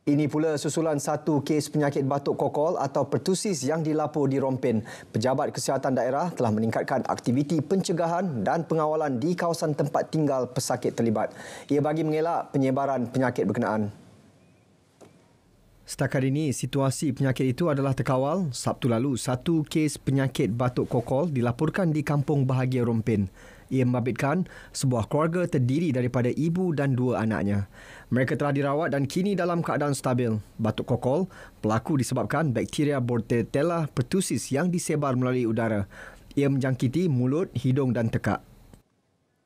Ini pula susulan satu kes penyakit batuk kokol atau pertusis yang dilapor di Rompin. Pejabat Kesihatan Daerah telah meningkatkan aktiviti pencegahan dan pengawalan di kawasan tempat tinggal pesakit terlibat. Ia bagi mengelak penyebaran penyakit berkenaan. Setakat ini, situasi penyakit itu adalah terkawal. Sabtu lalu, satu kes penyakit batuk kokol dilaporkan di kampung bahagia Rompin. Ia membabitkan sebuah keluarga terdiri daripada ibu dan dua anaknya. Mereka telah dirawat dan kini dalam keadaan stabil. Batuk kokol berlaku disebabkan bakteria Bordetella pertussis yang disebar melalui udara. Ia menjangkiti mulut, hidung dan tekak.